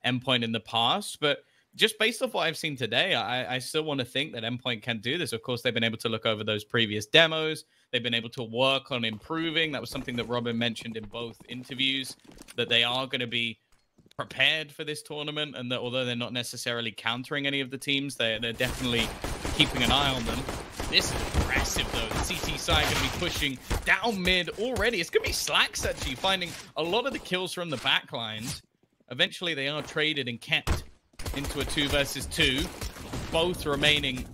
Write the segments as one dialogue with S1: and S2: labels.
S1: Endpoint in the past, but just based off what I've seen today, I still want to think that Endpoint can do this. Of course, they've been able to look over those previous demos. They've been able to work on improving. That was something that Robin mentioned in both interviews, that they are going to be prepared for this tournament, and that although they're not necessarily countering any of the teams, they're definitely keeping an eye on them. This is aggressive, though. The CT side going to be pushing down mid already. It's going to be Slacks, actually, finding a lot of the kills from the back lines. Eventually, they are traded and kept into a 2 versus 2. Both remaining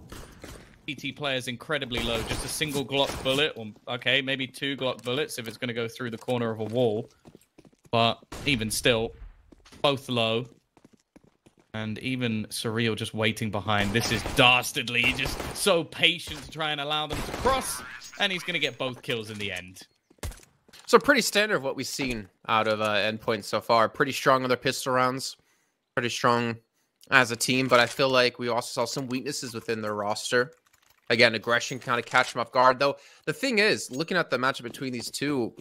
S1: CT players incredibly low. Just a single Glock bullet, or okay, maybe 2 Glock bullets if it's going to go through the corner of a wall. But even still, both low. And even Surreal just waiting behind. This is dastardly. He's just so patient to try and allow them to cross. And he's going to get both kills in the end.
S2: So pretty standard of what we've seen out of Endpoint so far. Pretty strong on their pistol rounds. Pretty strong as a team. But I feel like we also saw some weaknesses within their roster. Again, aggression kind of catch them off guard. Though the thing is, looking at the matchup between these two,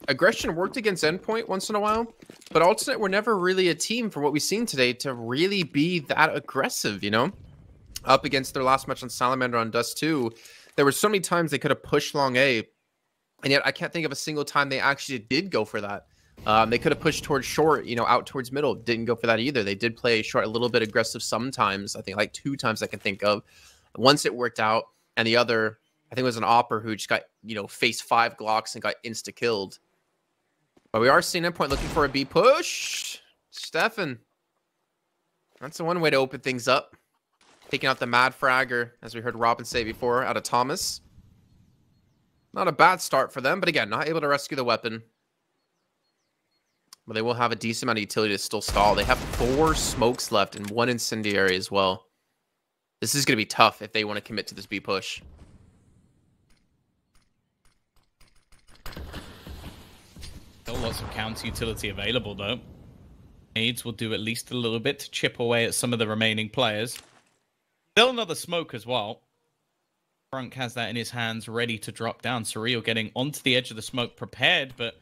S2: aggression worked against Endpoint once in a while, but Alternate were never really a team for what we've seen today to really be that aggressive, you know? Up against their last match on Salamander on Dust 2, there were so many times they could have pushed long A, and yet I can't think of a single time they actually did go for that. They could have pushed towards short, you know, out towards middle. Didn't go for that either. They did play short a little bit aggressive sometimes. I think like 2 times I can think of. Once it worked out, and the other, I think it was an Opper who just got, you know, faced 5 Glocks and got insta-killed. But we are seeing Endpoint looking for a B push. Stefan. That's the one way to open things up. Taking out the Mad Fragger, as we heard Robin say before, out of Thomas. Not a bad start for them, but again, not able to rescue the weapon. But they will have a decent amount of utility to still stall. They have 4 smokes left and 1 incendiary as well. This is going to be tough if they want to commit to this B push.
S1: Still lots of counter utility available, though. Nades will do at least a little bit to chip away at some of the remaining players. Still another smoke as well. Frunk has that in his hands, ready to drop down. Surreal getting onto the edge of the smoke, prepared, but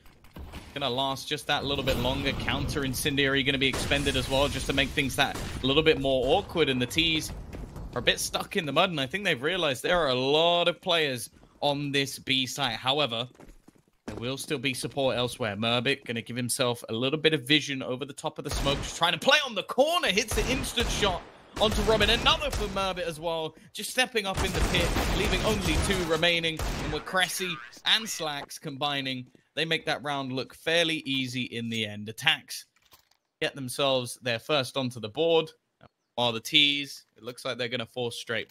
S1: going to last just that little bit longer. Counter incendiary going to be expended as well, just to make things that a little bit more awkward. And the T's are a bit stuck in the mud, and I think they've realized there are a lot of players on this B site. However, there will still be support elsewhere. Murbit going to give himself a little bit of vision over the top of the smoke, just trying to play on the corner. Hits the instant shot onto Robin. Another for Murbit as well, just stepping up in the pit, leaving only 2 remaining. And with Cressy and Slacks combining, they make that round look fairly easy in the end. aTTaX get themselves their first onto the board. While the T's, it looks like they're going to force straight.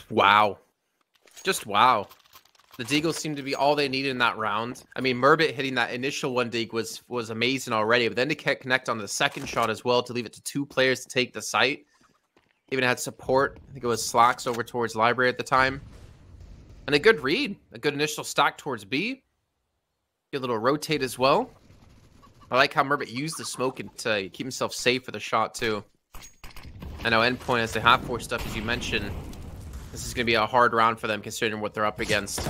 S2: Wow. Just wow. The Deagles seemed to be all they needed in that round. I mean, Murbit hitting that initial 1 dig was amazing already, but then to connect on the second shot as well to leave it to 2 players to take the site. Even had support. I think it was Slacks over towards Library at the time. And a good read. A good initial stack towards B. Good little rotate as well. I like how Murbit used the smoke to keep himself safe for the shot, too. I know Endpoint, as they have forced up, as you mentioned, this is going to be a hard round for them, considering what they're up against.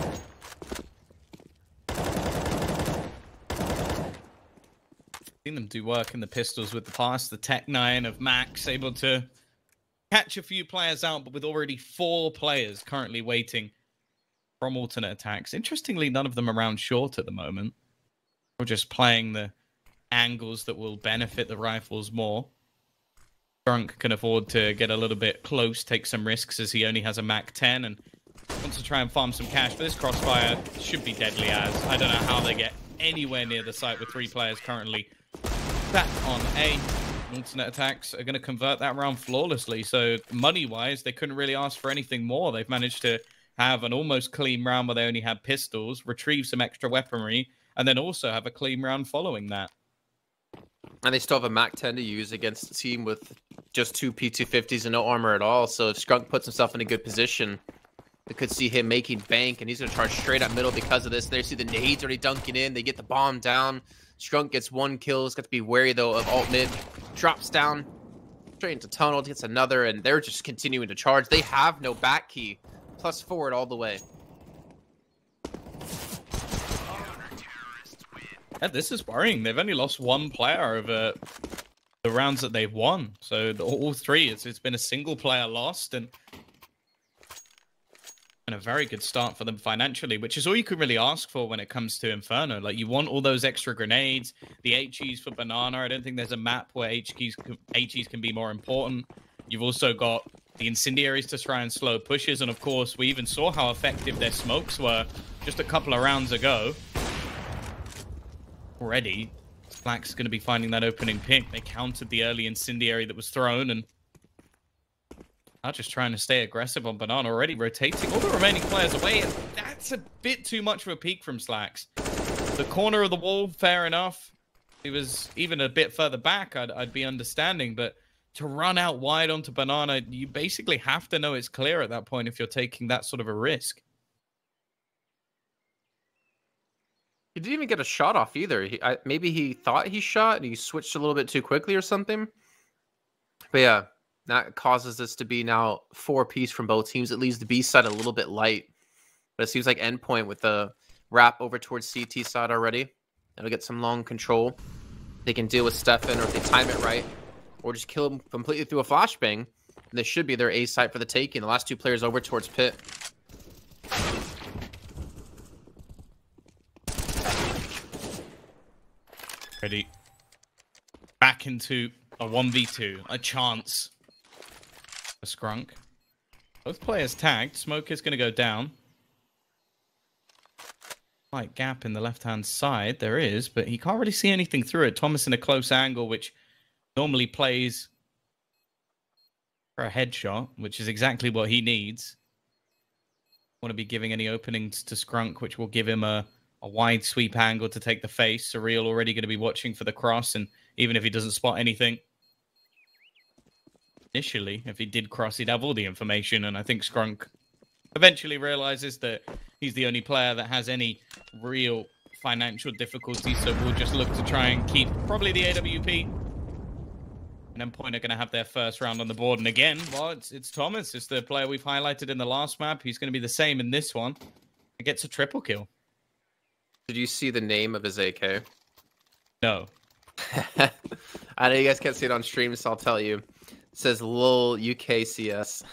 S1: Seen them do work in the pistols with the pass. The Tech 9 of Max able to catch a few players out, but with already 4 players currently waiting from alternate attacks. Interestingly, none of them around short at the moment. We're just playing the angles that will benefit the rifles more. Drunk can afford to get a little bit close, take some risks, as he only has a Mac 10 and wants to try and farm some cash. But this crossfire should be deadly, as I don't know how they get anywhere near the site with 3 players currently sat on A. Alternate attacks are going to convert that round flawlessly. So money-wise, they couldn't really ask for anything more. They've managed to have an almost clean round where they only had pistols, retrieve some extra weaponry, and then also have a clean round following that.
S2: And they still have a Mac 10 to use against a team with just 2 P250s and no armor at all. So if Skunk puts himself in a good position, we could see him making bank, and he's going to charge straight up middle because of this. There, see the nades already dunking in. They get the bomb down. Skunk gets 1 kill. He's got to be wary, though, of alt mid. Drops down straight into tunnel, gets another, and they're just continuing to charge. They have no back key. Plus forward all the way.
S1: Yeah, this is worrying. They've only lost 1 player over the rounds that they've won. So all three, it's been a single player lost and a very good start for them financially, which is all you can really ask for when it comes to Inferno. Like, you want all those extra grenades, the HEs for Banana. I don't think there's a map where HEs can be more important. You've also got the incendiaries to try and slow pushes, and of course, we even saw how effective their smokes were just a couple of rounds ago. Already, Slack's going to be finding that opening pick. They countered the early incendiary that was thrown, and are just trying to stay aggressive on Banana, already rotating all the remaining players away, and that's a bit too much of a peek from Slacks. The corner of the wall, fair enough. He was even a bit further back, I'd be understanding, but to run out wide onto Banana, you basically have to know it's clear at that point if you're taking that sort of a risk.
S2: He didn't even get a shot off either. Maybe he thought he shot and he switched a little bit too quickly or something. But yeah, that causes this to be now 4-piece from both teams. It leaves the B side a little bit light. But it seems like Endpoint with the wrap over towards CT side already. That'll get some long control. They can deal with Stefan, or if they time it right, or just kill him completely through a flashbang. This should be their A site for the taking. The last two players over towards Pit.
S1: Ready. Back into a 1v2. A chance. A Scrunk. Both players tagged. Smoke is going to go down. Slight gap in the left-hand side. There is, but he can't really see anything through it. Thomas in a close angle, which normally plays for a headshot, which is exactly what he needs. Want to be giving any openings to Scrunk, which will give him a wide sweep angle to take the face. Surreal already going to be watching for the cross, and even if he doesn't spot anything, initially, if he did cross, he'd have all the information, and I think Scrunk eventually realizes that he's the only player that has any real financial difficulty, so we'll just look to try and keep probably the AWP. And Endpoint are going to have their first round on the board, and again, well, it's Thomas. It's the player we've highlighted in the last map. He's going to be the same in this one. He gets a triple kill.
S2: Did you see the name of his AK?
S1: No.
S2: I know you guys can't see it on stream, so I'll tell you. It says Lil UKCS.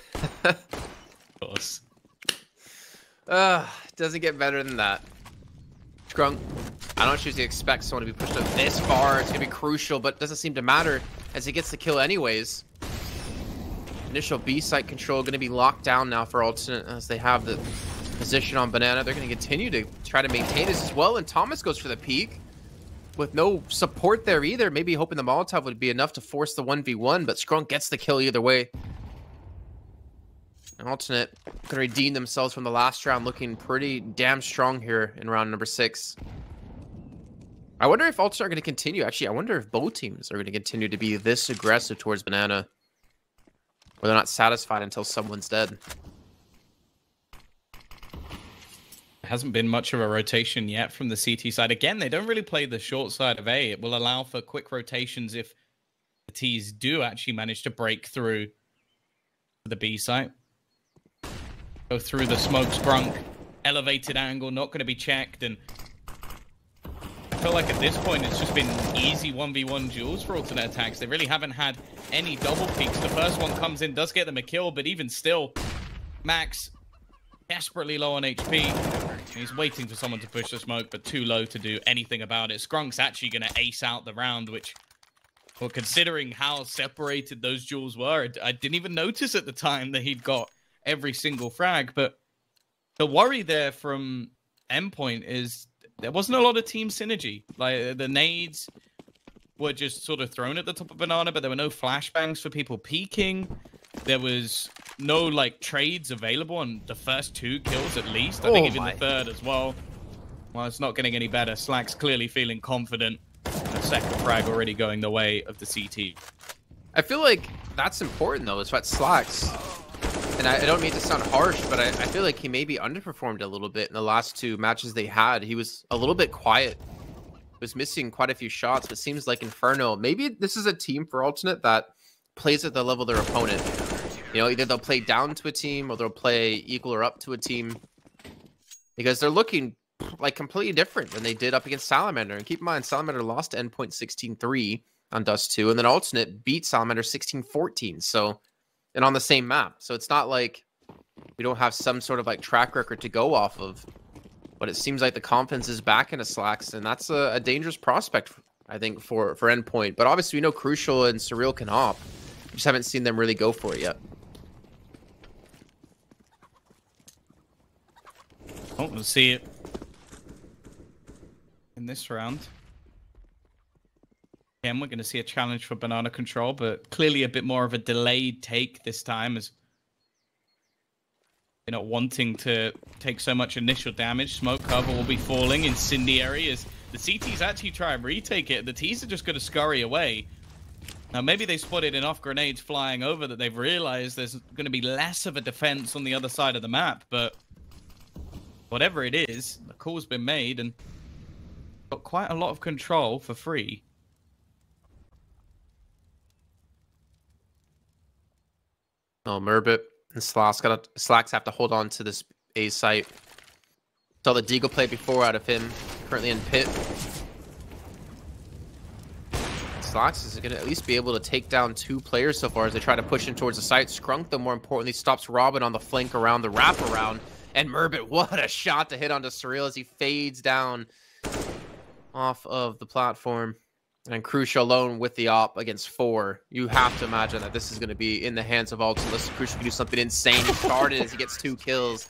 S1: Of course.
S2: Doesn't get better than that. Scrunk, I don't usually expect someone to be pushed up this far. It's going to be crucial, but it doesn't seem to matter as he gets the kill anyways. Initial B site control going to be locked down now for Alternate as they have the position on Banana. They're going to continue to try to maintain this as well, and Thomas goes for the peak with no support there either. Maybe hoping the Molotov would be enough to force the 1v1, but Scrunk gets the kill either way. And Alternate going to redeem themselves from the last round, looking pretty damn strong here in round number 6. I wonder if Alternate are going to continue. Actually, I wonder if both teams are going to continue to be this aggressive towards Banana, or they're not satisfied until someone's dead.
S1: Hasn't been much of a rotation yet from the CT side. Again, they don't really play the short side of A. It will allow for quick rotations if the Ts do actually manage to break through the B site. Go through the smoke. Scrunk, elevated angle, not going to be checked, and I feel like at this point it's just been easy 1v1 duels for Alternate aTTaX. They really haven't had any double peaks. The first one comes in, does get them a kill, but even still, Max desperately low on HP. He's waiting for someone to push the smoke, but too low to do anything about it. Skrunk's actually going to ace out the round, which, well, considering how separated those duels were, I didn't even notice at the time that he'd got every single frag. But the worry there from Endpoint is there wasn't a lot of team synergy. Like, the nades were just sort of thrown at the top of Banana, but there were no flashbangs for people peeking. There was no, like, trades available on the first 2 kills at least. I think even the third as well. Well, it's not getting any better. Slack's clearly feeling confident. The second frag already going the way of the CT.
S2: I feel like that's important, though. It's what Slacks. And I don't mean to sound harsh, but I feel like he maybe underperformed a little bit in the last 2 matches they had. He was a little bit quiet. Was missing quite a few shots, but seems like Inferno. Maybe this is a team for Alternate that plays at the level of their opponent. You know, either they'll play down to a team or they'll play equal or up to a team, because they're looking like completely different than they did up against Salamander. And keep in mind, Salamander lost to Endpoint 16-3 on Dust 2, and then Alternate beat Salamander 16-14. So, and on the same map. So it's not like we don't have some sort of like track record to go off of. But it seems like the confidence is back into Slacks, and that's a dangerous prospect, I think, for Endpoint. But obviously, we know Crucial and Surreal can hop. We just haven't seen them really go for it yet.
S1: Oh, we'll see it in this round. Again, we're going to see a challenge for Banana Control, but clearly a bit more of a delayed take this time, as they're not wanting to take so much initial damage. Smoke cover will be falling. Incendiary as the CTs actually try and retake it. The Ts are just going to scurry away. Now, maybe they spotted enough grenades flying over that they've realized there's going to be less of a defense on the other side of the map, but whatever it is, the call's been made and got quite a lot of control for free.
S2: Oh, Merbit and Slacks have to hold on to this A site. Saw the Deagle play before out of him, currently in pit. Slacks is going to at least be able to take down 2 players so far as they try to push in towards the site. Skrunk, though, more importantly, stops Robin on the flank around the wraparound. And Merbit, what a shot to hit onto Surreal as he fades down off of the platform. And Crucial alone with the op against 4. You have to imagine that this is going to be in the hands of Alt unless Crucial can do something insane. He started as he gets 2 kills.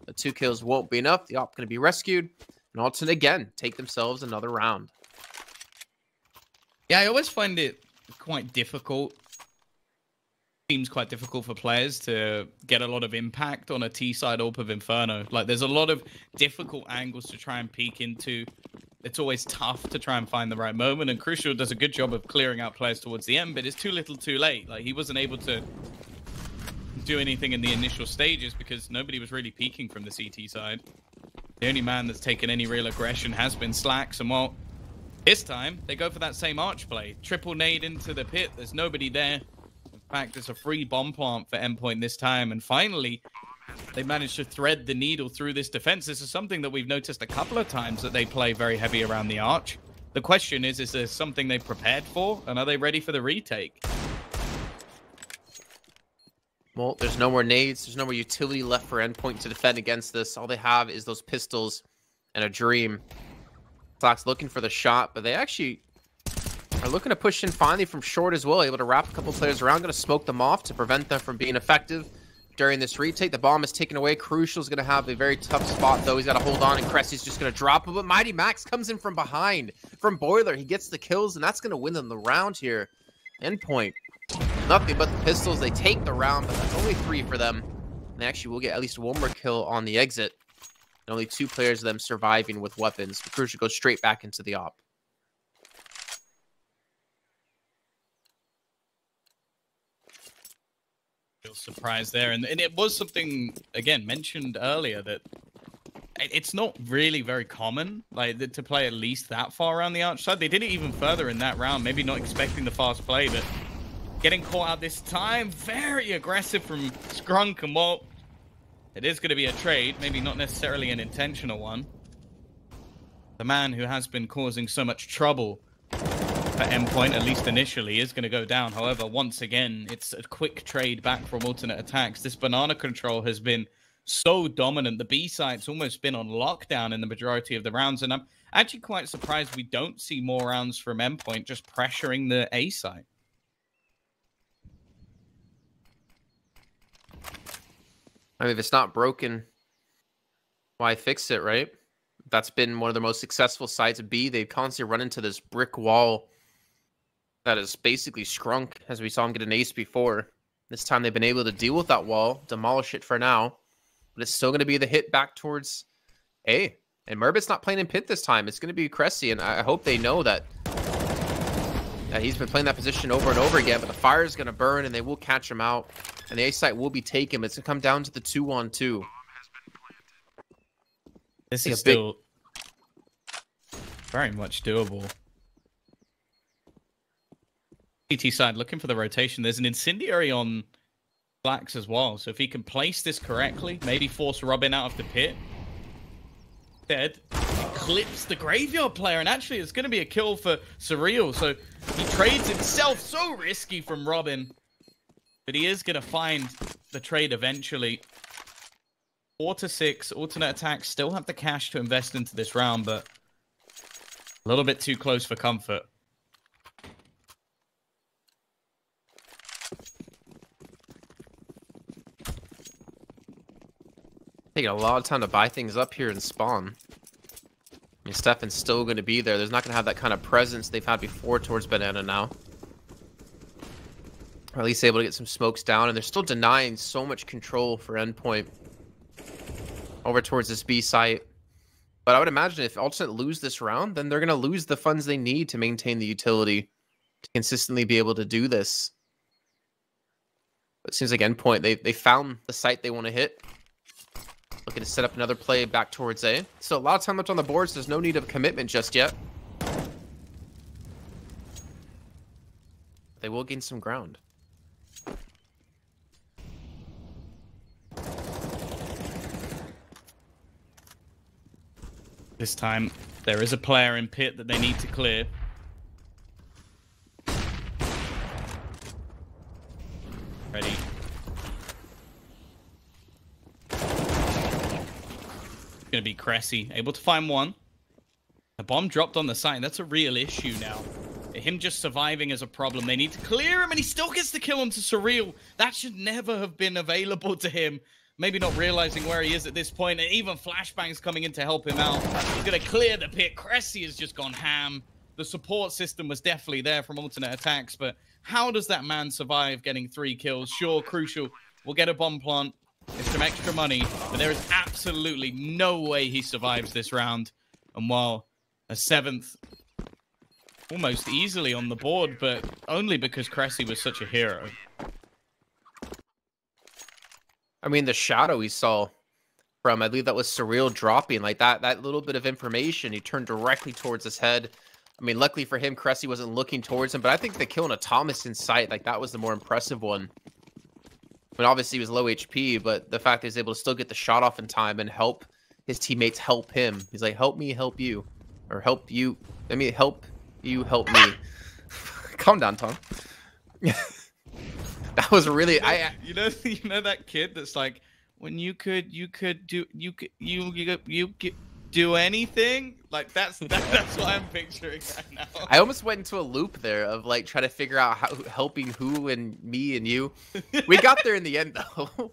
S2: The 2 kills won't be enough. The op going to be rescued. And Alton again take themselves another round.
S1: Yeah, I always find it quite difficult. Seems quite difficult for players to get a lot of impact on a T-side AWP of Inferno. Like, there's a lot of difficult angles to try and peek into. It's always tough to try and find the right moment, and Crucial does a good job of clearing out players towards the end, but it's too little too late. Like, he wasn't able to do anything in the initial stages because nobody was really peeking from the CT side. The only man that's taken any real aggression has been Slacks, and while this time they go for that same arch play. Triple nade into the pit, there's nobody there. In fact, it's a free bomb plant for Endpoint this time, and finally they managed to thread the needle through this defense. This is something that we've noticed a couple of times, that they play very heavy around the arch. The question is there something they prepared for, and are they ready for the retake?
S2: Well, there's no more nades. There's no more utility left for Endpoint to defend against this. All they have is those pistols and a dream. Slacks looking for the shot, but they actually are looking to push in finally from short as well. Able to wrap a couple players around. Going to smoke them off to prevent them from being effective during this retake. The bomb is taken away. Crucial's going to have a very tough spot, though. He's got to hold on, and Cressy's just going to drop him. But Mighty Max comes in from behind. From Boiler, he gets the kills, and that's going to win them the round here. Endpoint, nothing but the pistols. They take the round, but that's only 3 for them. And they actually will get at least 1 more kill on the exit. And only 2 players of them surviving with weapons. But Crucial goes straight back into the op.
S1: Surprise there, and it was something again mentioned earlier that it's not really very common like to play at least that far around the arch side. They did it even further in that round, maybe not expecting the fast play, but getting caught out this time. Very aggressive from Skrunk, and well, it is going to be a trade, maybe not necessarily an intentional one. The man who has been causing so much trouble for Endpoint, at least initially, is going to go down. However, once again, it's a quick trade back from alternate attacks. This Banana Control has been so dominant. The B site's almost been on lockdown in the majority of the rounds, and I'm actually quite surprised we don't see more rounds from Endpoint just pressuring the A site.
S2: I mean, if it's not broken, why fix it, right? That's been one of the most successful sides of B. They constantly run into this brick wall that is basically Skrunk, as we saw him get an ace before. This time they've been able to deal with that wall, demolish it for now, but it's still going to be the hit back towards A. And Merbit's not playing in pit this time. It's going to be Cressy, and I hope they know that he's been playing that position over and over again, but the fire is going to burn, and they will catch him out, and the A site will be taken. It's going to come down to the 2-on-2.
S1: This is still very much doable. CT side looking for the rotation. There's an incendiary on Slacks as well. So if he can place this correctly, maybe force Robin out of the pit. Instead, clips the graveyard player, and actually it's going to be a kill for Surreal. So he trades himself, so risky from Robin. But he is going to find the trade eventually. 4-6, alternate attacks still have the cash to invest into this round, but a little bit too close for comfort.
S2: Taking a lot of time to buy things up here in spawn. I mean, Stefan's still going to be there. There's not going to have that kind of presence they've had before towards Banana now. Or at least able to get some smokes down, and they're still denying so much control for Endpoint over towards this B site. But I would imagine if Alternate lose this round, then they're going to lose the funds they need to maintain the utility to consistently be able to do this. But it seems like Endpoint, they found the site they want to hit. Looking to set up another play back towards A. So a lot of time left on the board, so there's no need of commitment just yet. They will gain some ground.
S1: This time, there is a player in pit that they need to clear. Ready. Going to be Cressy, able to find one. The bomb dropped on the side. That's a real issue now. Him just surviving is a problem. They need to clear him, and he still gets the kill onto Surreal. That should never have been available to him. Maybe not realizing where he is at this point, and even Flashbang's coming in to help him out. He's going to clear the pit. Cressy has just gone ham. The support system was definitely there from alternate attacks, but how does that man survive getting 3 kills? Sure, Crucial will get a bomb plant. It's some extra money, but there is absolutely no way he survives this round. And while a 7th almost easily on the board, but only because Cressy was such a hero.
S2: I mean, the shadow we saw from, I believe that was Surreal dropping, like that little bit of information, he turned directly towards his head. I mean, luckily for him, Cressy wasn't looking towards him, but I think the kill on a Thomas in sight, like that was the more impressive one. I mean, obviously he was low HP, but the fact that he's able to still get the shot off in time and help his teammates help him. He's like, help me, help you. Or help you. I mean, help you, help me. Calm down, Tom. That was really,
S1: you know that kid that's like, when you could do anything? Like that's what I'm picturing right now.
S2: I almost went into a loop there of like trying to figure out how helping who and me and you. We got there in the end though.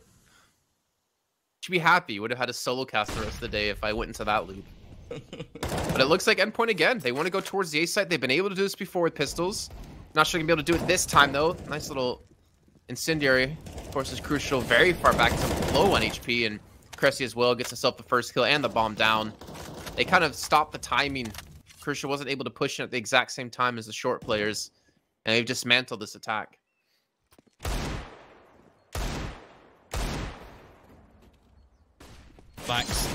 S2: Should be happy. Would have had a solo cast the rest of the day if I went into that loop. But it looks like Endpoint again. They want to go towards the A site. They've been able to do this before with pistols. Not sure they're gonna be able to do it this time though. Nice little incendiary. Of course, is Crucial very far back to low on HP, and Cressy as well gets himself the first kill and the bomb down. They kind of stopped the timing. Crucial wasn't able to push it at the exact same time as the short players, and they've dismantled this attack.
S1: Vax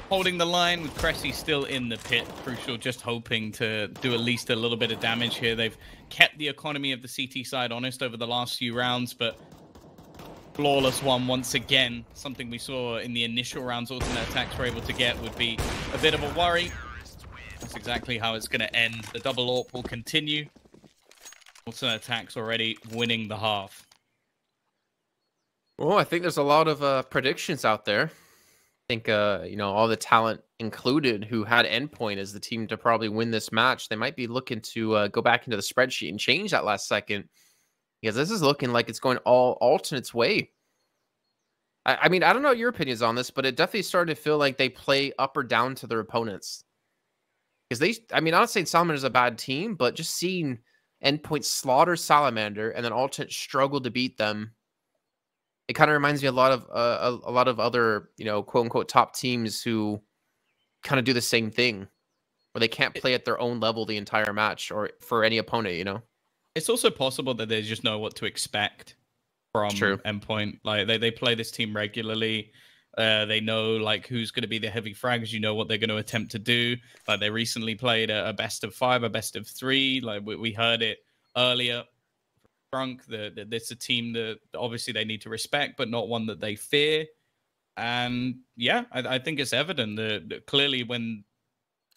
S1: holding the line with Cressy still in the pit. Crucial just hoping to do at least a little bit of damage here. They've kept the economy of the CT side honest over the last few rounds, but flawless one once again. Something we saw in the initial rounds alternate attacks were able to get would be a bit of a worry. That's exactly how it's going to end. The double AWP will continue. Alternate attacks already winning the half.
S2: Well, I think there's a lot of predictions out there. I think, you know, all the talent included who had Endpoint as the team to probably win this match, they might be looking to go back into the spreadsheet and change that last second. Because this is looking like it's going all Alternate's way. I mean, I don't know what your opinions on this, but it definitely started to feel like they play up or down to their opponents. Because I mean, I'm not saying Salamander's a bad team, but just seeing Endpoint slaughter Salamander and then Alternate struggle to beat them, it kind of reminds me a lot of other, you know, quote unquote top teams who kind of do the same thing, where they can't play at their own level the entire match or for any opponent, you know.
S1: It's also possible that they just know what to expect from Endpoint. Like they play this team regularly. They know like who's going to be the heavy frags. You know what they're going to attempt to do. Like they recently played a best of 5, a best of 3. Like we heard it earlier. Drunk. It's a team that obviously they need to respect, but not one that they fear. And yeah, I think it's evident that clearly when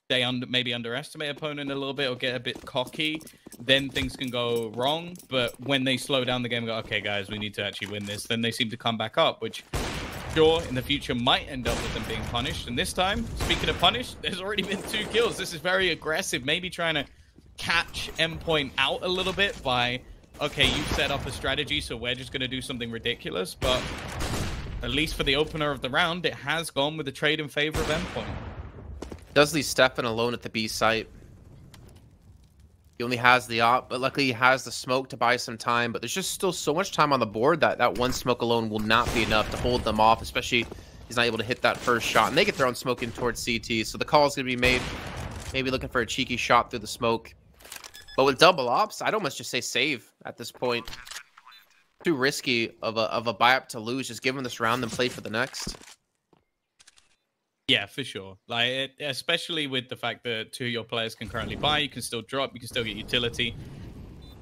S1: they maybe underestimate opponent a little bit or get a bit cocky, then things can go wrong. But when they slow down the game and go, okay, guys, we need to actually win this, then they seem to come back up, which sure in the future might end up with them being punished. And this time, speaking of punished, there's already been 2 kills. This is very aggressive, maybe trying to catch Endpoint out a little bit by, okay, you set up a strategy, so we're just going to do something ridiculous. But at least for the opener of the round, it has gone with the trade in favor of Endpoint.
S2: Does leave Stefan alone at the B site. He only has the op, but luckily he has the smoke to buy some time. But there's just still so much time on the board that that one smoke alone will not be enough to hold them off, especially he's not able to hit that first shot. And they get their own smoke in towards CT, so the call is going to be made. Maybe looking for a cheeky shot through the smoke. But with double ops, I'd almost just say save at this point. Too risky of a buy-up to lose. Just give them this round and play for the next.
S1: Yeah, for sure. Like, especially with the fact that 2 of your players can currently buy, you can still drop, you can still get utility.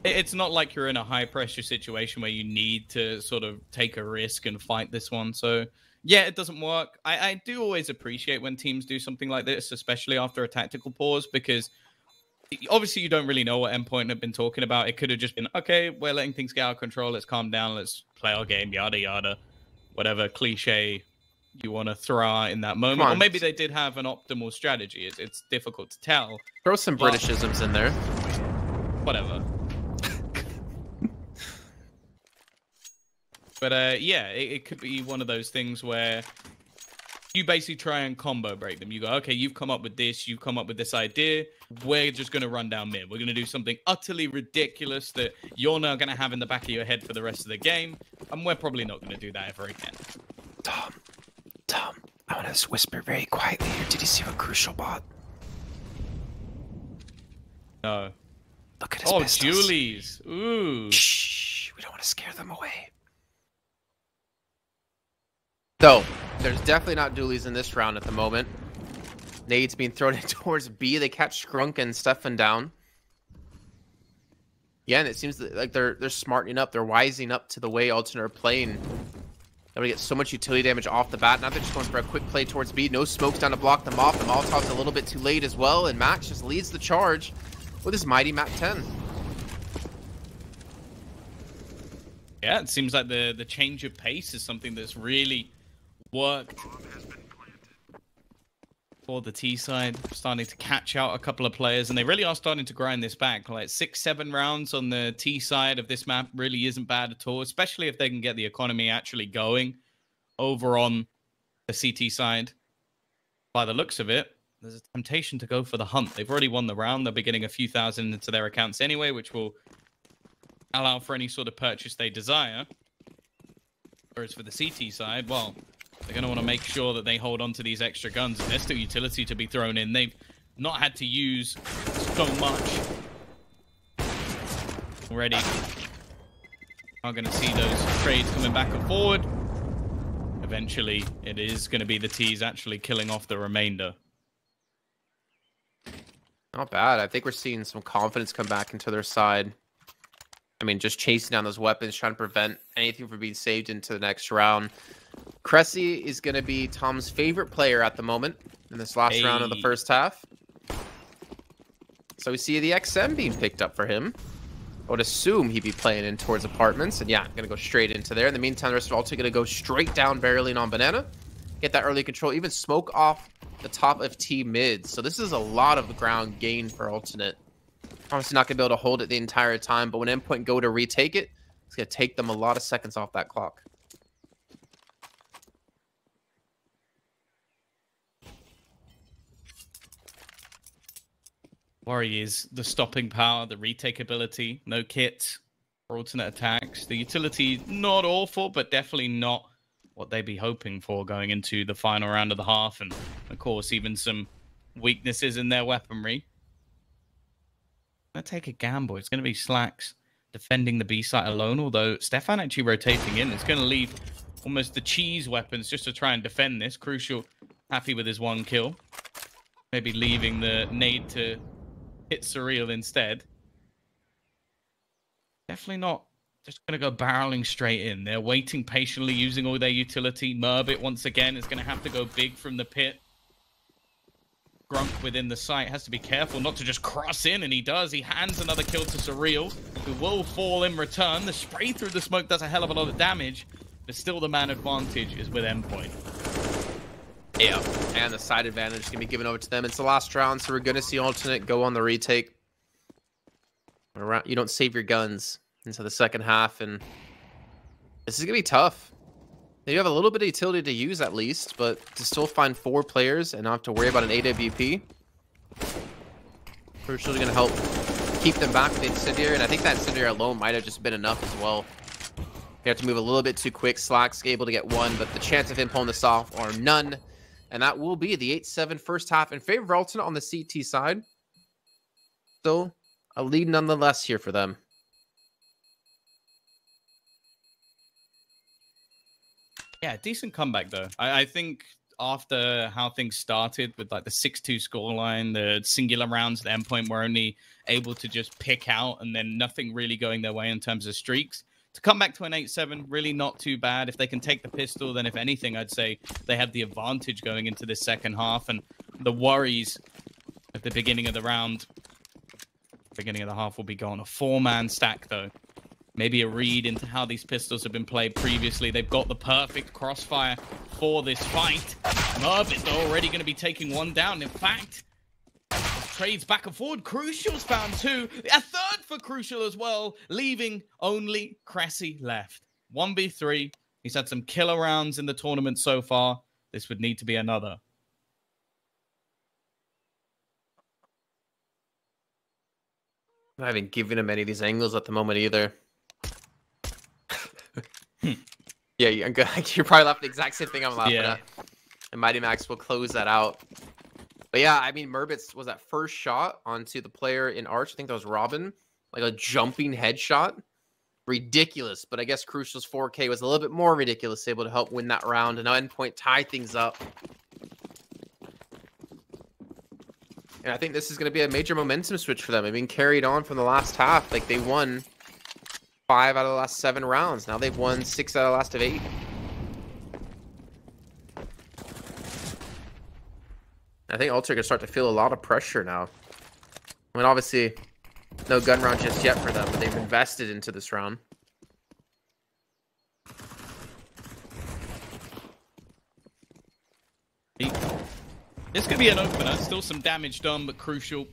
S1: It's not like you're in a high-pressure situation where you need to sort of take a risk and fight this one. So, yeah, it doesn't work. I do always appreciate when teams do something like this, especially after a tactical pause, because obviously you don't really know what Endpoint have been talking about. It could have just been, okay, we're letting things get out of control. Let's calm down. Let's play our game, yada, yada. Whatever cliche you want to throw out in that moment. Or maybe they did have an optimal strategy. It's difficult to tell.
S2: Throw some Britishisms in there.
S1: Whatever. But yeah, it could be one of those things where you basically try and combo break them. You go, okay, you've come up with this. You've come up with this idea. We're just going to run down mid. We're going to do something utterly ridiculous that you're now going to have in the back of your head for the rest of the game. And we're probably not going to do that ever again.
S2: Tom, I want to whisper very quietly here. Did you see what Crucial bought?
S1: No.
S2: Look at his pistols.
S1: Julie's. Ooh.
S2: Shh. We don't want to scare them away. So, there's definitely not dualies in this round at the moment. Nades being thrown in towards B. They catch Scrunk and Stefan down. Yeah, and it seems like they're smartening up. They're wising up to the way Alternate are playing. They're going to get so much utility damage off the bat. Now they're just going for a quick play towards B. No smokes down to block them off. The Molotov's a little bit too late as well. And Max just leads the charge with his mighty map 10.
S1: Yeah, it seems like the change of pace is something that's really worked for the T side, starting to catch out a couple of players, and they really are starting to grind this back. Like 6-7 rounds on the T side of this map really isn't bad at all, especially if they can get the economy actually going over on the CT side. By the looks of it, there's a temptation to go for the hunt. They've already won the round. They'll be getting a few thousand into their accounts anyway, which will allow for any sort of purchase they desire. Whereas for the CT side, well, they're going to want to make sure that they hold on to these extra guns, and there's still utility to be thrown in. They've not had to use so much already. Are going to see those trades coming back and forward. Eventually, it is going to be the T's actually killing off the remainder.
S2: Not bad. I think we're seeing some confidence come back into their side. I mean, just chasing down those weapons, trying to prevent anything from being saved into the next round. Cressy is going to be Tom's favorite player at the moment in this last round of the first half. So we see the XM being picked up for him. I would assume he'd be playing in towards apartments. And yeah, going to go straight into there. In the meantime, the rest of Alta going to go straight down barreling on Banana. Get that early control. Even smoke off the top of T mid. So this is a lot of ground gain for Alternate. Obviously not going to be able to hold it the entire time. But when Endpoint go to retake it, it's going to take them a lot of seconds off that clock.
S1: Worry is the stopping power, the retake ability, no kit for alternate attacks. The utility, not awful, but definitely not what they'd be hoping for going into the final round of the half. And, of course, even some weaknesses in their weaponry. I'm going to take a gamble. It's going to be Slacks defending the B site alone, although Stefan actually rotating in. It's going to leave almost the cheese weapons just to try and defend this. Crucial, happy with his 1 kill. Maybe leaving the nade to hit Surreal instead. Definitely not just going to go barreling straight in. They're waiting patiently, using all their utility. Murbit, once again, is going to have to go big from the pit. Grunk within the site has to be careful not to just cross in, and he does. He hands another kill to Surreal, who will fall in return. The spray through the smoke does a hell of a lot of damage, but still the man advantage is with Endpoint.
S2: Yeah, and the side advantage is going to be given over to them. It's the last round, so we're going to see Alternate go on the retake. You don't save your guns into the second half, and this is going to be tough. You have a little bit of utility to use at least, but to still find 4 players and not have to worry about an AWP. Crucial is going to help keep them back with the Incendiary, and I think that Incendiary alone might have just been enough as well. You have to move a little bit too quick. Slack's able to get 1, but the chance of him pulling this off are none. And that will be the 8-7 first half in favor of Alternate on the CT side. Still a lead nonetheless here for them.
S1: Yeah, decent comeback though. I think after how things started with like the 6-2 scoreline, the singular rounds at Endpoint were only able to just pick out and then nothing really going their way in terms of streaks. To come back to an 8-7, really not too bad. If they can take the pistol, then if anything, I'd say they have the advantage going into this second half. And the worries at the beginning of the round, beginning of the half will be gone. A 4-man stack though. Maybe a read into how these pistols have been played previously. They've got the perfect crossfire for this fight. Merb already going to be taking 1 down. In fact, trades back and forward. Crucial's found 2. A 3rd for Crucial as well, leaving only Cressy left. 1v3. He's had some killer rounds in the tournament so far. This would need to be another.
S2: I haven't given him any of these angles at the moment either. Yeah, you're probably laughing the exact same thing I'm laughing at. And Mighty Max will close that out. But yeah, I mean, Merbitz was that first shot onto the player in Arch. I think that was Robin. Like a jumping headshot. Ridiculous. But I guess Crucial's 4K was a little bit more ridiculous, able to help win that round. And now Endpoint tie things up. And I think this is going to be a major momentum switch for them. I mean, carried on from the last half. Like, they won 5 out of the last 7 rounds. Now they've won 6 out of the last 8. I think Ultra are going to start to feel a lot of pressure now. I mean, obviously, no gun round just yet for them, but they've invested into this round.
S1: This could be an opener. Still some damage done, but Crucial.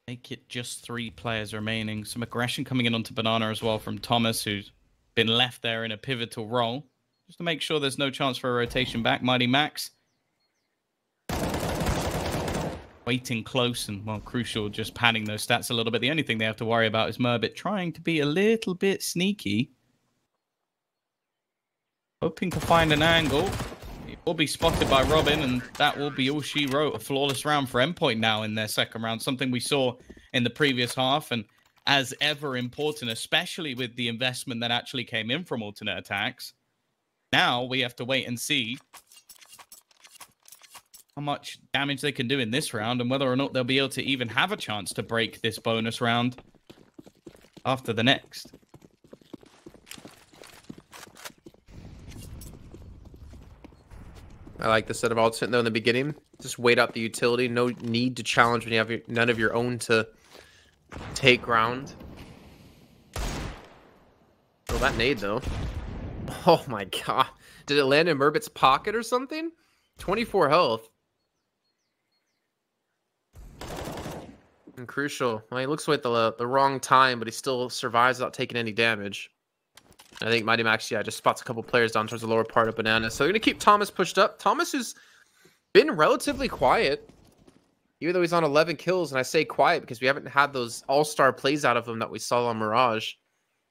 S1: Make it just 3 players remaining. Some aggression coming in onto Banana as well from Thomas, who's been left there in a pivotal role. Just to make sure there's no chance for a rotation back. Mighty Max waiting close, and well, Crucial just padding those stats a little bit. The only thing they have to worry about is Merbit trying to be a little bit sneaky. Hoping to find an angle. He will be spotted by Robin, and that will be all she wrote. A flawless round for Endpoint now in their second round. Something we saw in the previous half, and as ever important, especially with the investment that actually came in from alternate aTTaX. Now we have to wait and see how much damage they can do in this round and whether or not they'll be able to even have a chance to break this bonus round after the next.
S2: I like the set of alternate though in the beginning. Just wait out the utility. No need to challenge when you have none of your own to take ground. Oh, that nade though. Oh my god. Did it land in Merbit's pocket or something? 24 health. And Crucial. Well, he looks like the wrong time, but he still survives without taking any damage. I think Mighty Max, yeah, just spots a couple players down towards the lower part of Banana. So they're going to keep Thomas pushed up. Thomas has been relatively quiet, even though he's on 11 kills. And I say quiet because we haven't had those all-star plays out of him that we saw on Mirage.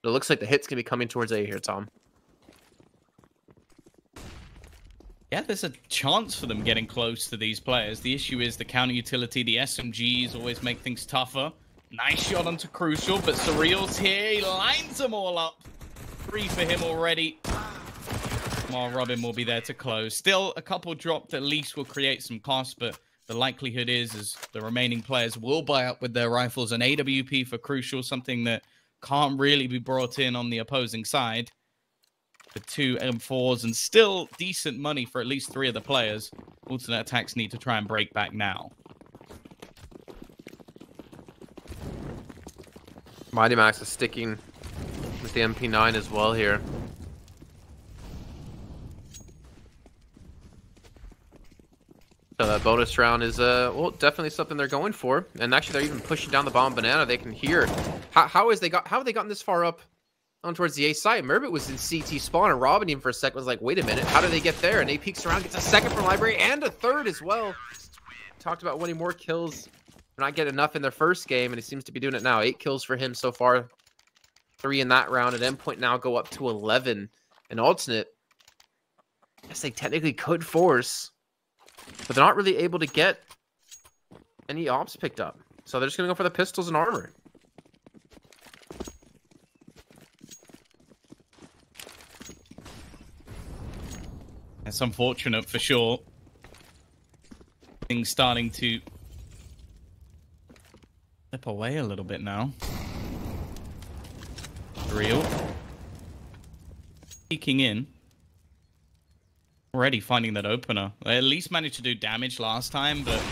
S2: But it looks like the hit's going to be coming towards A here, Tom.
S1: Yeah, there's a chance for them getting close to these players. The issue is the counter utility, the SMGs always make things tougher. Nice shot onto Crucial, but Surreal's here. He lines them all up. 3 for him already. While Robin will be there to close. Still, a couple dropped at least will create some cost, but the likelihood is the remaining players will buy up with their rifles. An AWP for Crucial, something that can't really be brought in on the opposing side. The 2 M4s and still decent money for at least 3 of the players. Alternate attacks need to try and break back now.
S2: Mighty Max is sticking with the MP9 as well here. So that bonus round is, well, definitely something they're going for. And actually, they're even pushing down the bomb banana. They can hear. How have they gotten this far up on towards the A side? Merbit was in CT spawn, and Robin even for a second was like, wait a minute, how do they get there? And he peeks around, gets a second from Library and a third as well. Talked about wanting more kills. Not getting enough in their first game, and he seems to be doing it now. 8 kills for him so far. 3 in that round. At Endpoint now go up to 11. An alternate, I guess they technically could force, but they're not really able to get any ops picked up. So they're just going to go for the pistols and armor.
S1: That's unfortunate for sure. Things starting to slip away a little bit now. Real. Peeking in. Already finding that opener. They at least managed to do damage last time, but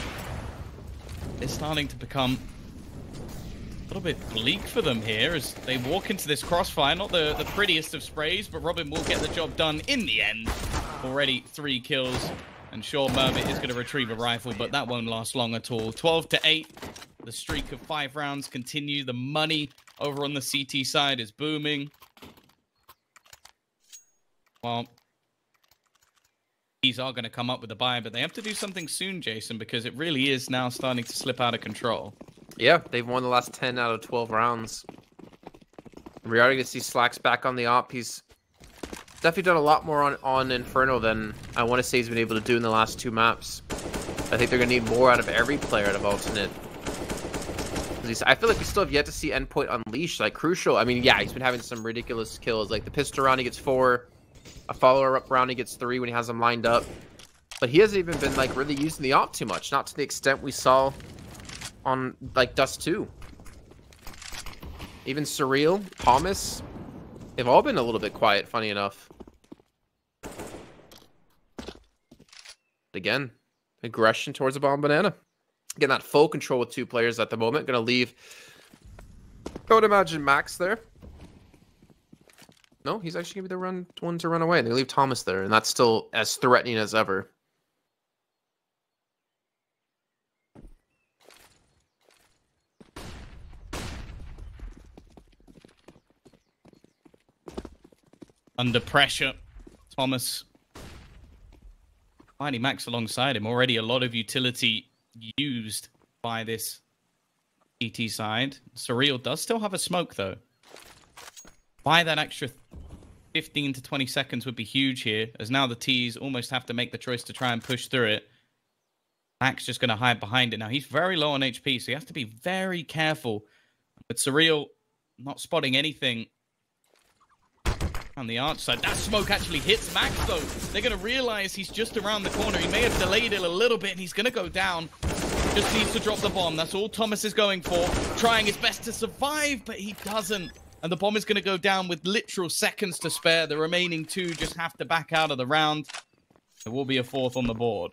S1: it's starting to become a little bit bleak for them here as they walk into this crossfire. Not the prettiest of sprays, but Robin will get the job done in the end. Already 3 kills, and sure, Merbit is going to retrieve a rifle, but that won't last long at all. 12-8. The streak of 5 rounds continue. The money over on the CT side is booming. Well, these are going to come up with a buy, but they have to do something soon, Jason, because it really is now starting to slip out of control.
S2: Yeah, they've won the last 10 out of 12 rounds. We're already going to see Slacks back on the op. He's definitely done a lot more on Inferno than I want to say he's been able to do in the last 2 maps. I think they're going to need more out of every player out of Alternate. I feel like we still have yet to see Endpoint unleash, like, crucial. I mean, yeah, he's been having some ridiculous kills. Like, the pistol round, he gets 4. A follower-up round, he gets 3 when he has them lined up. But he hasn't even been, like, really using the op too much. Not to the extent we saw on, like, Dust 2. Even Surreal, Thomas, they've all been a little bit quiet, funny enough. Again, aggression towards a bomb banana. Getting that full control with 2 players at the moment. Gonna leave, I would imagine, Max there. No, he's actually gonna be the one to run away. They leave Thomas there, and that's still as threatening as ever.
S1: Under pressure, Thomas. Mighty Max alongside him. Already a lot of utility used by this ET side. Surreal does still have a smoke, though. Why that extra 15 to 20 seconds would be huge here, as now the T's almost have to make the choice to try and push through it. Max just going to hide behind it. Now, he's very low on HP, so you have to be very careful. But Surreal not spotting anything on the arch side. That smoke actually hits Max, though. They're going to realize he's just around the corner. He may have delayed it a little bit, and he's going to go down. Just needs to drop the bomb. That's all Thomas is going for. Trying his best to survive, but he doesn't. And the bomb is going to go down with literal seconds to spare. The remaining 2 just have to back out of the round. There will be a 4th on the board.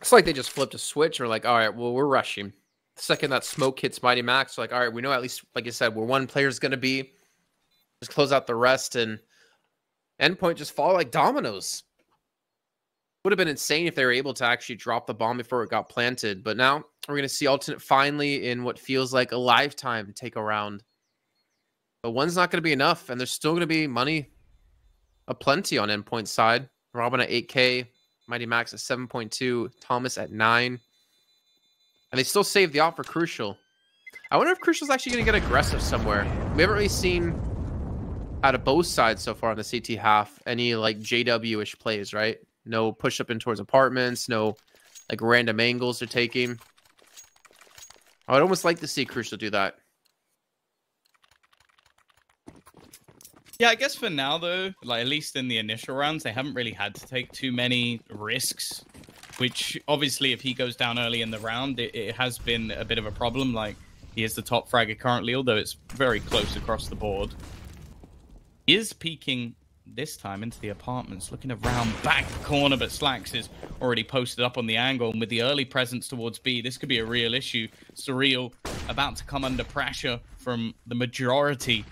S2: It's like they just flipped a switch. Or like, all right, well, we're rushing. The second that smoke hits Mighty Max, like, all right, we know at least, like you said, where one player is going to be. Just close out the rest, and Endpoint just fall like dominoes. Would have been insane if they were able to actually drop the bomb before it got planted. But now we're going to see Alternate finally, in what feels like a lifetime, take a round. But one's not going to be enough, and there's still going to be money aplenty on Endpoint's side. Robin at 8K, Mighty Max at 7.2, Thomas at 9. And they still save the offer Crucial. I wonder if Crucial's actually going to get aggressive somewhere. We haven't really seen, out of both sides so far on the CT half, any like JW-ish plays, right? No push up in towards apartments, no like random angles they're taking. I would almost like to see Crucial do that.
S1: Yeah, I guess for now, though, like at least in the initial rounds, they haven't really had to take too many risks, which obviously if he goes down early in the round, it has been a bit of a problem. Like, he is the top fragger currently, although it's very close across the board. He is peeking this time into the apartments, looking around back corner, but Slacks is already posted up on the angle, and with the early presence towards B, this could be a real issue. Surreal about to come under pressure from the majority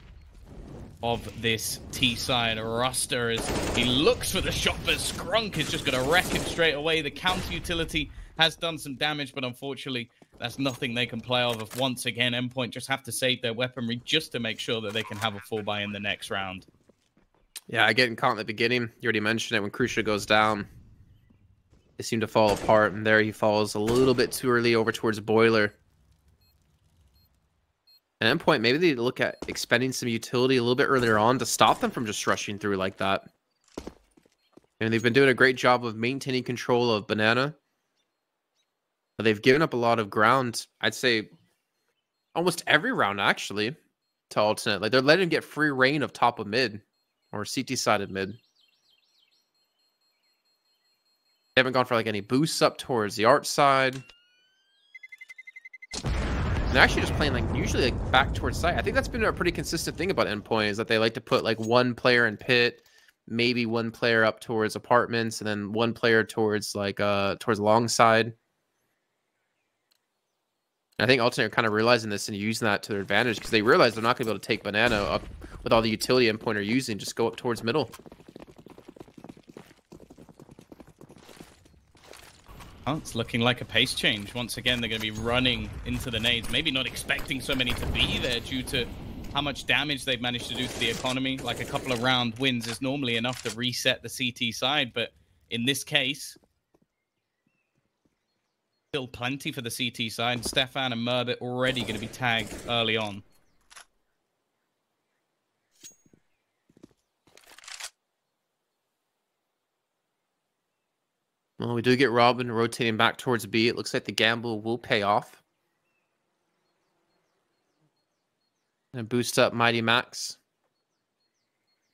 S1: of this T-side roster as he looks for the shot, but Skrunk is just going to wreck him straight away. The counter utility has done some damage, but unfortunately, that's nothing they can play off of. Once again, Endpoint just have to save their weaponry just to make sure that they can have a full buy in the next round.
S2: Yeah, getting caught in the beginning. You already mentioned it. When Crucia goes down, they seem to fall apart, and there he falls a little bit too early over towards Boiler. And Endpoint, maybe they look at expending some utility a little bit earlier on to stop them from just rushing through like that. And they've been doing a great job of maintaining control of Banana. But they've given up a lot of ground, I'd say almost every round, actually, to Alternate. Like, they're letting him get free reign of top of mid, or CT-sided mid. They haven't gone for, like, any boosts up towards the art side. And they're actually just playing, like, usually, like, back towards site. I think that's been a pretty consistent thing about Endpoint, is that they like to put, like, one player in pit, maybe one player up towards apartments, and then one player towards, like, towards long side. I think Alternate are kind of realizing this and using that to their advantage, because they realize they're not going to be able to take Banana up with all the utility Endpoint are using. Just go up towards middle.
S1: Oh, it's looking like a pace change. Once again, they're going to be running into the nades. Maybe not expecting so many to be there due to how much damage they've managed to do to the economy. Like a couple of round wins is normally enough to reset the CT side, but in this case, still plenty for the CT side. Stefan and Merbit already going to be tagged early on.
S2: Well, we do get Robin rotating back towards B. It looks like the gamble will pay off. And boost up Mighty Max.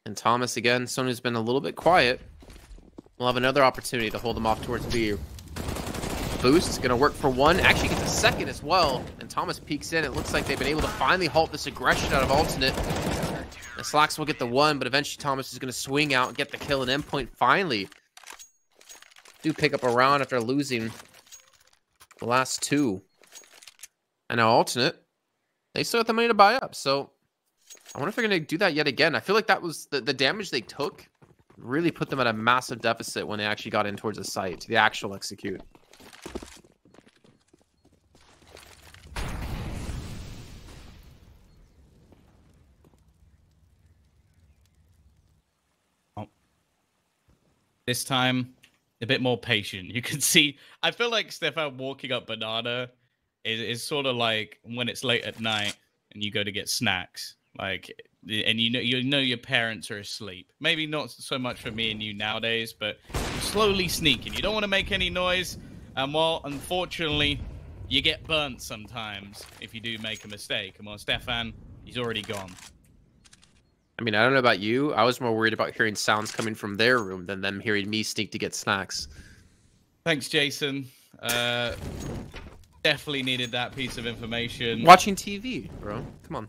S2: And Thomas again. Sonu's been a little bit quiet. We'll have another opportunity to hold them off towards B. Boost is going to work for one. Actually gets a second as well. And Thomas peeks in. It looks like they've been able to finally halt this aggression out of Alternate. And Slacks will get the one, but eventually Thomas is going to swing out and get the kill. And Endpoint finally do pick up a round after losing the last two. And now Alternate, they still have the money to buy up. So I wonder if they're going to do that yet again. I feel like that was the damage they took really put them at a massive deficit when they actually got in towards the site, the actual execute.
S1: This time, a bit more patient. You can see, I feel like Stefan walking up Banana is sort of like when it's late at night and you go to get snacks. Like, and you know your parents are asleep. Maybe not so much for me and you nowadays, but you're slowly sneaking. You don't want to make any noise. And well, unfortunately, you get burnt sometimes if you do make a mistake. And well, Stefan, he's already gone.
S2: I mean, I don't know about you. I was more worried about hearing sounds coming from their room than them hearing me sneak to get snacks.
S1: Thanks, Jason. Definitely needed that piece of information.
S2: Watching TV, bro. Come on.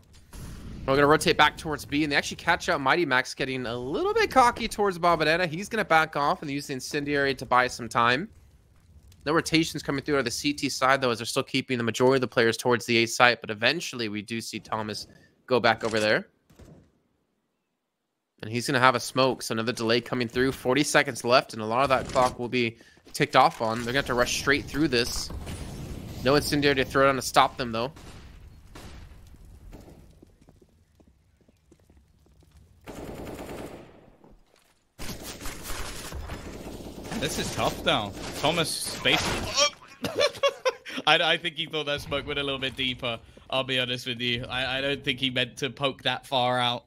S2: We're going to rotate back towards B, and they actually catch out Mighty Max getting a little bit cocky towards Bobadetta. He's going to back off and use the Incendiary to buy some time. No rotations coming through on the CT side, though, as they're still keeping the majority of the players towards the A site, but eventually we do see Thomas go back over there. And he's going to have a smoke, so another delay coming through. 40 seconds left, and a lot of that clock will be ticked off on. They're going to have to rush straight through this. No Incendiary to throw down to stop them, though.
S1: This is tough, though. Thomas basically... I think he thought that smoke went a little bit deeper. I'll be honest with you. I don't think he meant to poke that far out.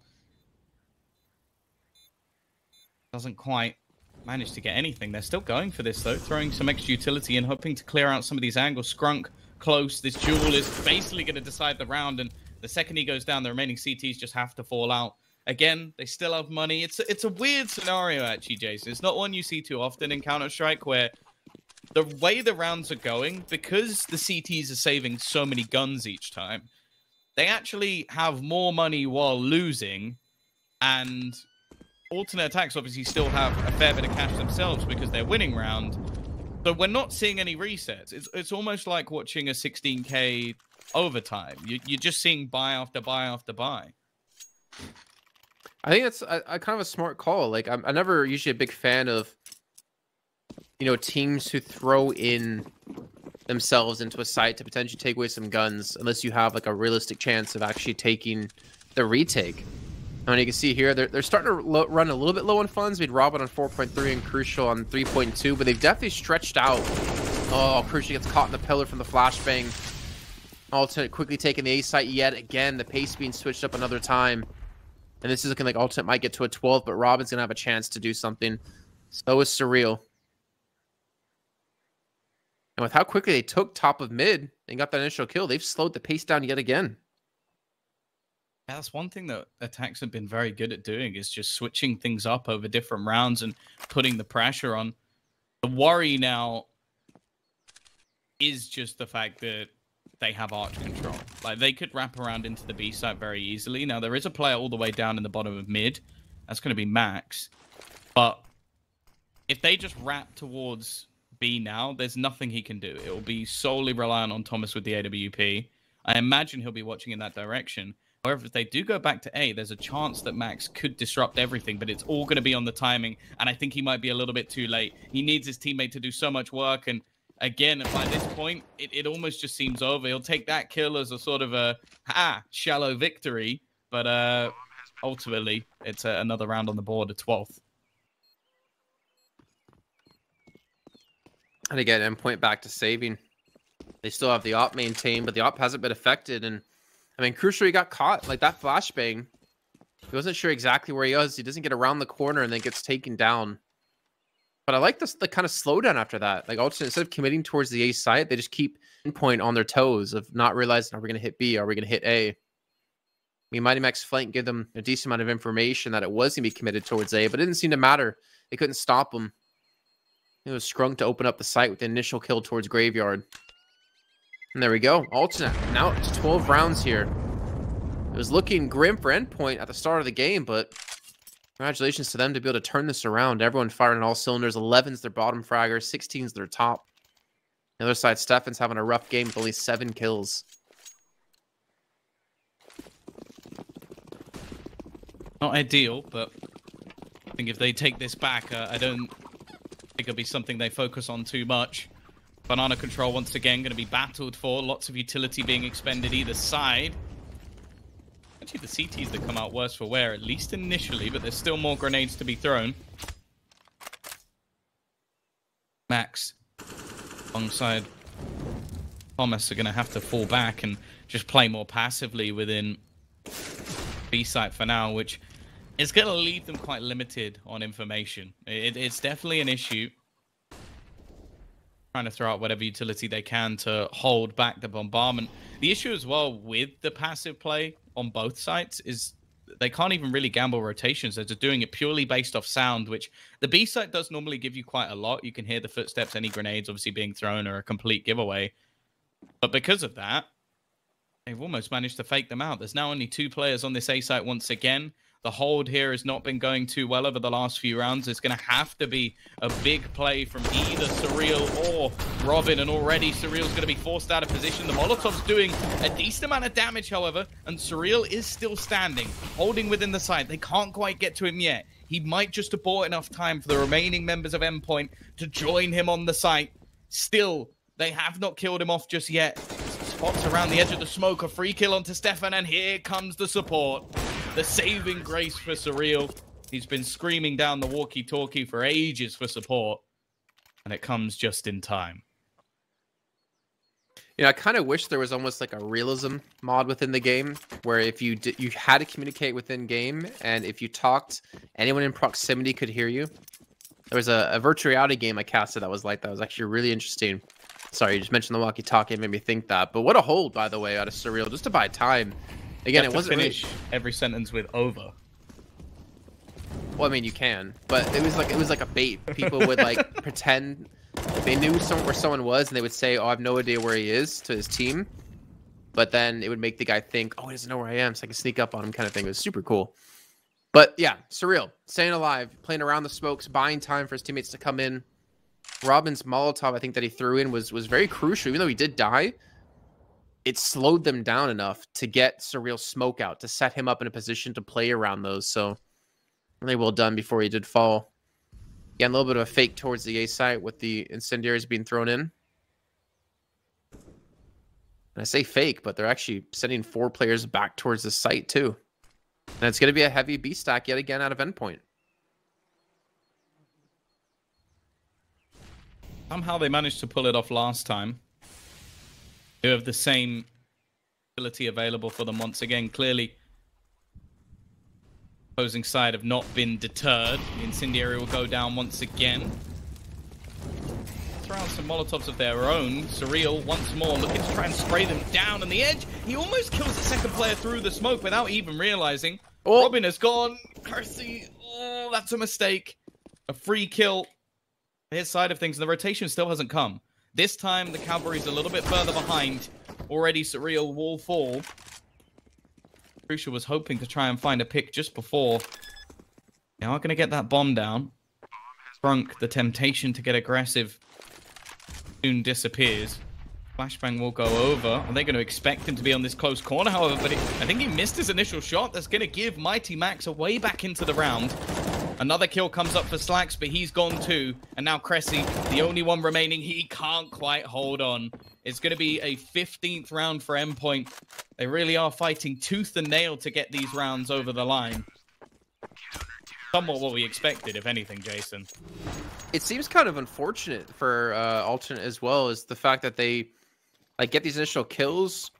S1: Doesn't quite manage to get anything. They're still going for this, though. Throwing some extra utility and hoping to clear out some of these angles. Skrunk close. This duel is basically going to decide the round. And the second he goes down, the remaining CTs just have to fall out. Again, they still have money. It's a weird scenario, actually, Jason. It's not one you see too often in Counter-Strike, where the way the rounds are going, because the CTs are saving so many guns each time, they actually have more money while losing, and alternate aTTaX obviously still have a fair bit of cash themselves because they're winning round. So we're not seeing any resets. It's almost like watching a 16K overtime. You're just seeing buy after buy after buy.
S2: I think that's a kind of a smart call. Like I'm never usually a big fan of, you know, teams who throw in themselves into a site to potentially take away some guns, unless you have like a realistic chance of actually taking the retake. And you can see here, they're starting to run a little bit low on funds. We'd Robin on 4.3 and Crucial on 3.2, but they've definitely stretched out. Oh, Crucial gets caught in the pillar from the flashbang. Alternate quickly taking the A site yet again. The pace being switched up another time. And this is looking like Alternate might get to a 12, but Robin's going to have a chance to do something. So is Surreal. And with how quickly they took top of mid and got that initial kill, they've slowed the pace down yet again.
S1: Yeah, that's one thing that aTTaX have been very good at doing, is just switching things up over different rounds and putting the pressure on. The worry now is just the fact that they have arch control. Like, they could wrap around into the B site very easily. Now, there is a player all the way down in the bottom of mid. That's going to be Max. But if they just wrap towards B now, there's nothing he can do. It will be solely reliant on Thomas with the AWP. I imagine he'll be watching in that direction. However, if they do go back to A, there's a chance that Max could disrupt everything, but it's all going to be on the timing, and I think he might be a little bit too late. He needs his teammate to do so much work, and again, by this point, it almost just seems over. He'll take that kill as a sort of a shallow victory, but ultimately, it's another round on the board, a 12th.
S2: And again, Endpoint back to saving. They still have the op maintained, but the op hasn't been affected, and I mean, Crucial, he got caught. Like, that flashbang, he wasn't sure exactly where he was. He doesn't get around the corner and then gets taken down. But I like this, the kind of slowdown after that. Like, also, instead of committing towards the A site, they just keep Endpoint on their toes of not realizing, are we going to hit B? Are we going to hit A? I mean, Mighty Max flank gave them a decent amount of information that it was going to be committed towards A, but it didn't seem to matter. They couldn't stop them. It was Scrunk to open up the site with the initial kill towards Graveyard. And there we go. Alternate. Now it's 12 rounds here. It was looking grim for Endpoint at the start of the game, but congratulations to them to be able to turn this around. Everyone firing on all cylinders. 11's their bottom fragger. 16's their top. The other side, Stefan's having a rough game with only 7 kills.
S1: Not ideal, but I think if they take this back, I don't think it'll be something they focus on too much. Banana control once again going to be battled for. Lots of utility being expended either side. Actually, the CTs that come out worse for wear, at least initially, but there's still more grenades to be thrown. Max, alongside Thomas, are going to have to fall back and just play more passively within B site for now, which is going to leave them quite limited on information. It's definitely an issue. Trying to throw out whatever utility they can to hold back the bombardment. The issue as well with the passive play on both sides is they can't even really gamble rotations. They're just doing it purely based off sound, which the B site does normally give you quite a lot. You can hear the footsteps, any grenades obviously being thrown are a complete giveaway. But because of that, they've almost managed to fake them out. There's now only 2 players on this A site once again. The hold here has not been going too well over the last few rounds. It's going to have to be a big play from either Surreal or Robin, and already Surreal's going to be forced out of position. The Molotov's doing a decent amount of damage, however, and Surreal is still standing, holding within the site. They can't quite get to him yet. He might just have bought enough time for the remaining members of Endpoint to join him on the site. Still, they have not killed him off just yet. Spots around the edge of the smoke, a free kill onto Stefan, and here comes the support. The saving grace for Surreal. He's been screaming down the walkie-talkie for ages for support, and it comes just in time.
S2: You know, I kind of wish there was almost like a realism mod within the game, where if you had to communicate within game, and if you talked, anyone in proximity could hear you. There was a virtual reality game I casted that was like that. It was actually really interesting. Sorry, you just mentioned the walkie-talkie, it made me think that. But what a hold, by the way, out of Surreal, just to buy time. Again, it wasn't
S1: finish every sentence with over.
S2: Well, I mean, you can, but it was like a bait. People would like pretend they knew where someone was, and they would say, "Oh, I have no idea where he is," to his team. But then it would make the guy think, "Oh, he doesn't know where I am, so I can sneak up on him," kind of thing. It was super cool. But yeah, Surreal, staying alive, playing around the smokes, buying time for his teammates to come in. Robin's Molotov, I think, that he threw in was very crucial. Even though he did die, it slowed them down enough to get Surreal smoke out, to set him up in a position to play around those. So really well done before he did fall. Again, a little bit of a fake towards the A site with the incendiaries being thrown in. And I say fake, but they're actually sending 4 players back towards the site too. And it's going to be a heavy B stack yet again out of Endpoint.
S1: Somehow they managed to pull it off last time. They have the same ability available for them once again. Clearly, opposing side have not been deterred. The incendiary will go down once again. Throw out some Molotovs of their own. Surreal once more looking to try and spray them down on the edge. He almost kills the second player through the smoke without even realizing. Oh. Robin has gone. Percy, oh, that's a mistake. A free kill. His side of things, and the rotation still hasn't come. This time, the Cavalry's a little bit further behind. Already, Surreal wall fall. Crucial was hoping to try and find a pick just before. They are going to get that bomb down. Drunk, the temptation to get aggressive soon disappears. Flashbang will go over. Are they going to expect him to be on this close corner, however? But I think he missed his initial shot. That's going to give Mighty Max a way back into the round. Another kill comes up for Slacks, but he's gone too. And now Cressy, the only one remaining, he can't quite hold on. It's going to be a 15th round for Endpoint. They really are fighting tooth and nail to get these rounds over the line. Somewhat what we expected, if anything, Jason.
S2: It seems kind of unfortunate for Alternate as well, is the fact that they get these initial kills,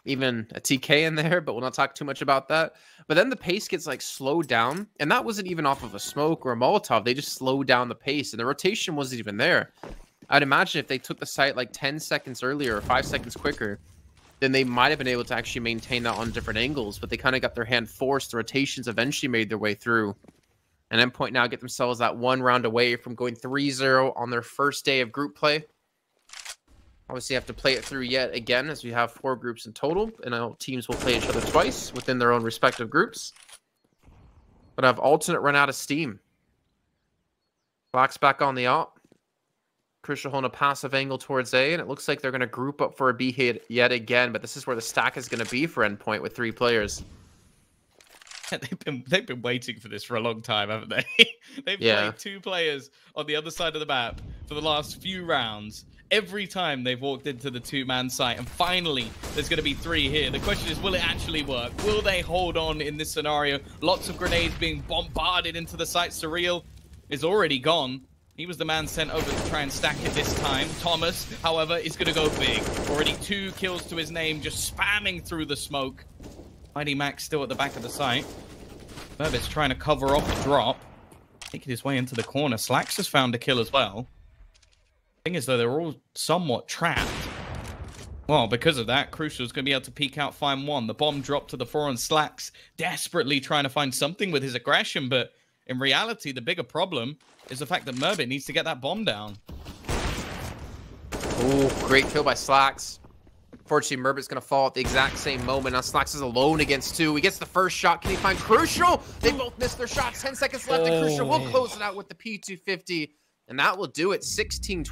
S2: even a TK in there, but we'll not talk too much about that. But then the pace gets slowed down, and that wasn't even off of a smoke or a Molotov. They just slowed down the pace, and the rotation wasn't even there. I'd imagine if they took the site 10 seconds earlier or 5 seconds quicker, then they might have been able to actually maintain that on different angles, but they kind of got their hand forced. The rotations eventually made their way through. And Endpoint now get themselves that 1 round away from going 3-0 on their first day of group play. Obviously, have to play it through yet again, as we have 4 groups in total, and all teams will play each other twice within their own respective groups. But have Alternate run out of steam. Black's back on the op. Crucial holding a passive angle towards A, and it looks like they're going to group up for a B hit yet again, but this is where the stack is going to be for Endpoint with 3 players.
S1: They've been waiting for this for a long time, haven't they? They've played 2 players on the other side of the map for the last few rounds. Every time they've walked into the 2-man site, and finally there's going to be 3 here. The question is, will it actually work? Will they hold on in this scenario? Lots of grenades being bombarded into the site. Surreal is already gone. He was the man sent over to try and stack it this time. Thomas, however, is going to go big. Already 2 kills to his name, just spamming through the smoke. Mighty Max still at the back of the site. Burbit's trying to cover off the drop. Making his way into the corner. Slacks has found a kill as well. Thing is, though, they're all somewhat trapped. Well, because of that, Crucial's going to be able to peek out, find 1. The bomb dropped to the 4 on Slacks, desperately trying to find something with his aggression, but in reality, the bigger problem is the fact that Murbit needs to get that bomb down.
S2: Oh, great kill by Slacks. Unfortunately, Murbit's going to fall at the exact same moment. Now Slacks is alone against 2. He gets the first shot. Can he find Crucial? They both missed their shots. 10 seconds left, and Crucial will close it out with the P250. And that will do it. 16-12.